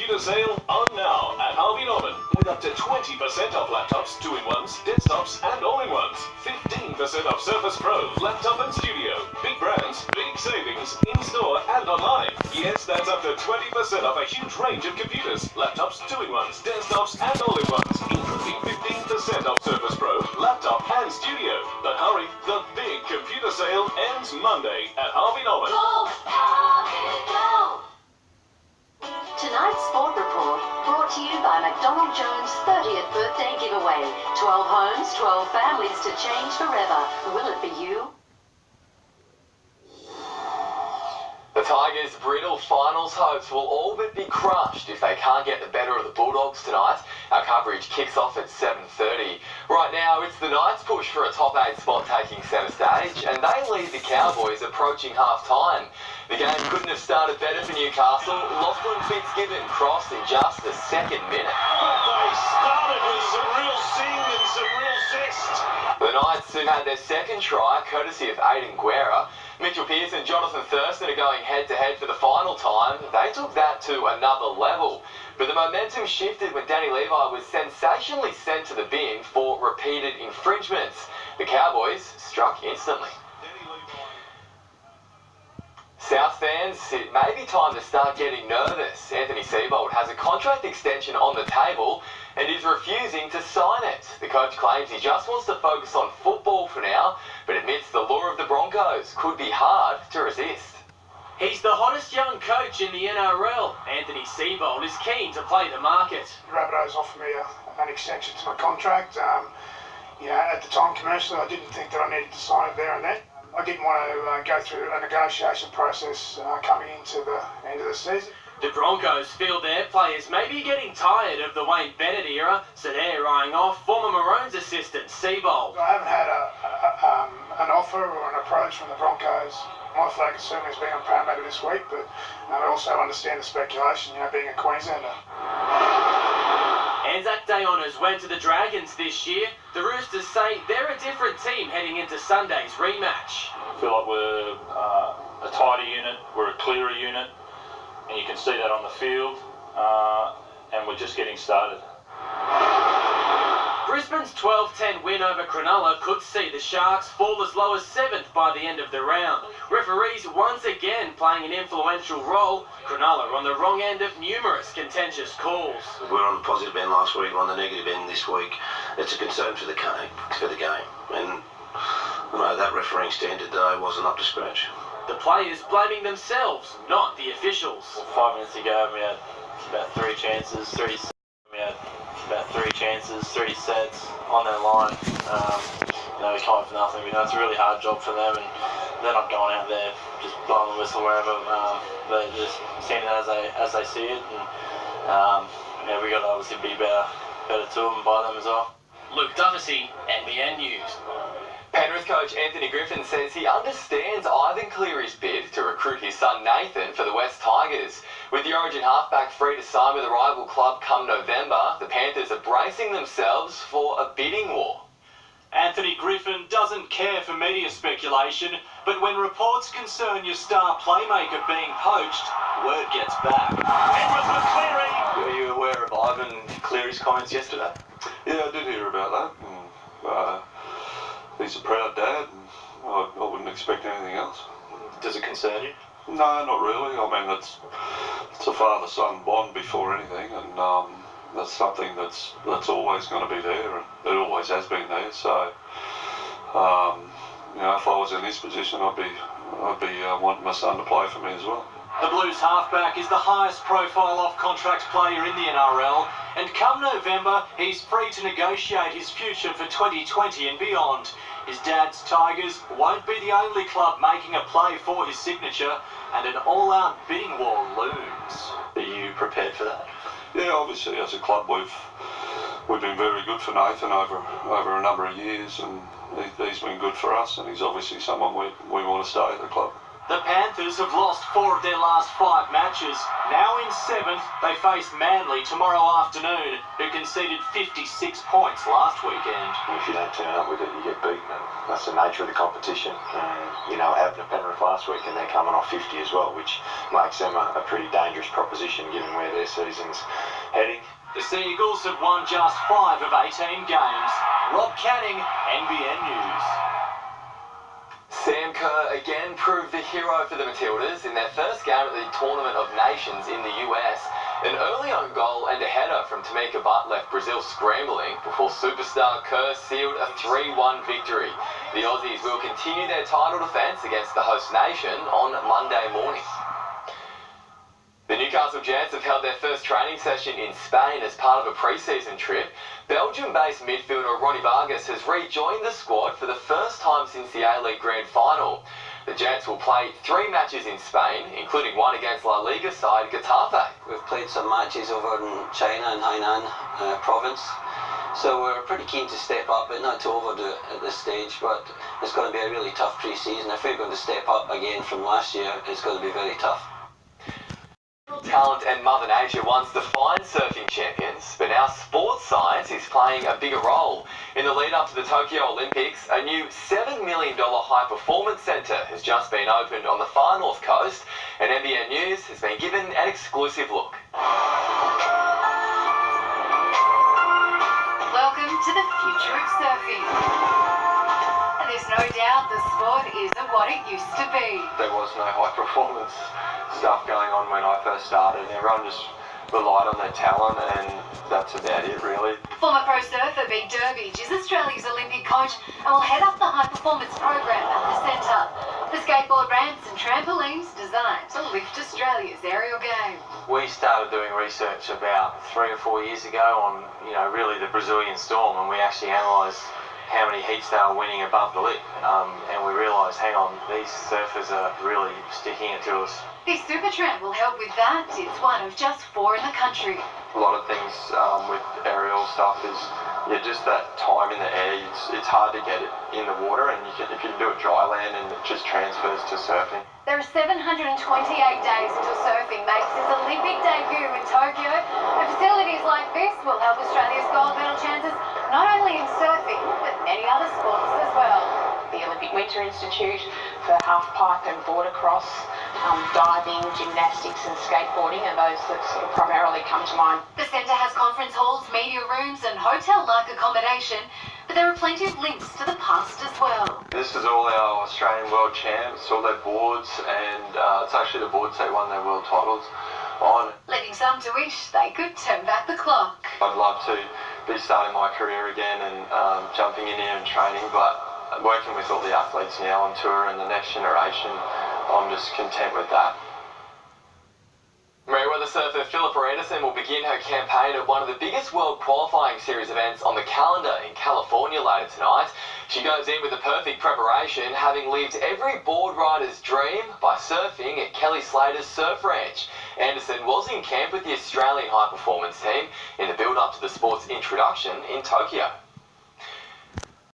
computer sale on now at Harvey Norman with up to 20% off laptops, 2-in-1s, desktops and all-in-ones. 15% off Surface Pro, laptop and studio. Big brands, big savings, in-store and online. Yes, that's up to 20% off a huge range of computers, laptops, 2-in-1s, desktops and all-in-ones, including 15% off Surface Pro, laptop and studio. But hurry, the big computer sale ends Monday at Harvey Norman. Go, Harvey, go! Tonight's Sport Report brought to you by McDonald Jones' 30th birthday giveaway. 12 homes, 12 families to change forever. Will it be you? The Tigers' brittle finals hopes will all but be crushed if they can't get the better of the Bulldogs tonight. Our coverage kicks off at 7:30. Right now, it's the Knights' push for a top 8 spot taking centre stage, and they lead the Cowboys approaching half-time. The game couldn't have started better for Newcastle. Lachlan Fitzgibbon crossed in just the second minute. They started with some real zing and some real zest. The Knights soon had their second try, courtesy of Aidan Guerra. Mitchell Pearce and Jonathan Thurston are going head-to-head for the final time. They took that to another level. But the momentum shifted when Danny Levi was sensationally sent to the bin for repeated infringements. The Cowboys struck instantly. South fans, it may be time to start getting nervous. Anthony Seibold has a contract extension on the table and is refusing to sign it. The coach claims he just wants to focus on football for now, but admits the lure of the Broncos could be hard to resist. He's the hottest young coach in the NRL. Anthony Seibold is keen to play the market. Rabbitohs offered me an extension to my contract. At the time commercially, I didn't think that I needed to sign it there and then. I didn't want to go through a negotiation process coming into the end of the season. The Broncos feel their players may be getting tired of the Wayne Bennett era, so they're eyeing off former Maroons assistant Seibold. I haven't had an offer or an approach from the Broncos. My focus certainly has been on Parramatta this week, but I also understand the speculation, being a Queenslander. Anzac Day honours went to the Dragons this year. The Roosters say they're a different team heading into Sunday's rematch. I feel like we're a tighter unit, we're a clearer unit, and you can see that on the field, and we're just getting started. Brisbane's 12-10 win over Cronulla could see the Sharks fall as low as 7th by the end of the round. Referees once again playing an influential role. Cronulla on the wrong end of numerous contentious calls. We were on the positive end last week, on the negative end this week. It's a concern for the game, and that refereeing standard today wasn't up to scratch. The players blaming themselves, not the officials. 5 minutes ago, we had about 3 chances, 30 sets on their line. We can't for nothing. We know it's a really hard job for them, and they're not going out there just blowing the whistle wherever. They're just seeing it as they see it, and we got to obviously be better to them and by them as well. Luke Duffy, NBN News. Penrith coach Anthony Griffin says he understands Ivan Cleary's bid to recruit his son Nathan for the West Tigers. With the Origin halfback free to sign with a rival club come November, the Panthers are bracing themselves for a bidding war. Anthony Griffin doesn't care for media speculation, but when reports concern your star playmaker being poached, word gets back. Penrith with Cleary! Were you aware of Ivan Cleary's comments yesterday? Yeah, I did hear about that. He's a proud dad, and I wouldn't expect anything else. Does it concern you? No, not really. I mean, it's a father-son bond before anything, and that's something that's always going to be there, and it always has been there. So, if I was in his position, I'd be wanting my son to play for me as well. The Blues halfback is the highest profile off-contract player in the NRL, and come November, he's free to negotiate his future for 2020 and beyond. His dad's Tigers won't be the only club making a play for his signature, and an all-out bidding war looms. Are you prepared for that? Yeah, obviously, as a club, we've been very good for Nathan over a number of years, and he's been good for us, and he's obviously someone we want to stay at the club. The Panthers have lost 4 of their last 5 matches. Now in 7th, they face Manly tomorrow afternoon, who conceded 56 points last weekend. If you don't turn up with it, you get beaten, and that's the nature of the competition. It happened to Penrith last week, and they're coming off 50 as well, which makes them a pretty dangerous proposition given where their season's heading. The Sea Eagles have won just 5 of 18 games. Rob Canning, NBN News. Sam Kerr again proved the hero for the Matildas in their first game at the Tournament of Nations in the US. An early own goal and a header from Tamika Butt left Brazil scrambling before superstar Kerr sealed a 3-1 victory. The Aussies will continue their title defence against the host nation on Monday morning. The Newcastle Giants have held their first training session in Spain as part of a pre-season trip. Belgium-based midfielder Ronnie Vargas has rejoined the squad for the first time since the A-League Grand Final. The Giants will play 3 matches in Spain, including one against La Liga side Getafe. We've played some matches over in China and Hainan province, so we're pretty keen to step up, but not to overdo it at this stage. But it's going to be a really tough pre-season. If we're going to step up again from last year, it's going to be very tough. Talent and Mother Nature once defined surfing champions, but now sports science is playing a bigger role. In the lead up to the Tokyo Olympics, a new $7 million high performance centre has just been opened on the far north coast, and NBN News has been given an exclusive look. Welcome to the future of surfing. And there's no doubt the sport isn't what it used to be. There was no high performance stuff going on when I first started. Everyone just relied on their talent, and that's about it really. Former pro surfer Beyersdorf is Australia's Olympic coach and will head up the high performance program at the centre. The skateboard ramps and trampolines designed to lift Australia's aerial game. We started doing research about 3 or 4 years ago on, really the Brazilian storm, and we actually analysed how many heats they were winning above the lip, and we realised, hang on, these surfers are really sticking it to us. This super tram will help with that. It's one of just 4 in the country. A lot of things with aerial stuff is just that time in the air. It's hard to get it in the water, and if you can do it dry land, and it just transfers to surfing. There are 728 days until surfing makes its Olympic debut in Tokyo, and facilities like this will help Australia's gold medal chances not only in surfing, but many other sports as well. The Olympic Winter Institute for half-pipe and border cross, diving, gymnastics and skateboarding are those that sort of primarily come to mind. The centre has conference halls, media rooms and hotel-like accommodation, but there are plenty of links to the past as well. This is all our Australian world champs, all their boards, and it's actually the boards they won their world titles on. Leading some to wish they could turn back the clock. I'd love to be starting my career again and jumping in here and training, but working with all the athletes now on tour and the next generation, I'm just content with that. Merriweather surfer Philippa Anderson will begin her campaign at one of the biggest World Qualifying Series events on the calendar in California later tonight. She goes in with the perfect preparation, having lived every board rider's dream by surfing at Kelly Slater's Surf Ranch. Anderson was in camp with the Australian high performance team in the build-up to the sport's introduction in Tokyo.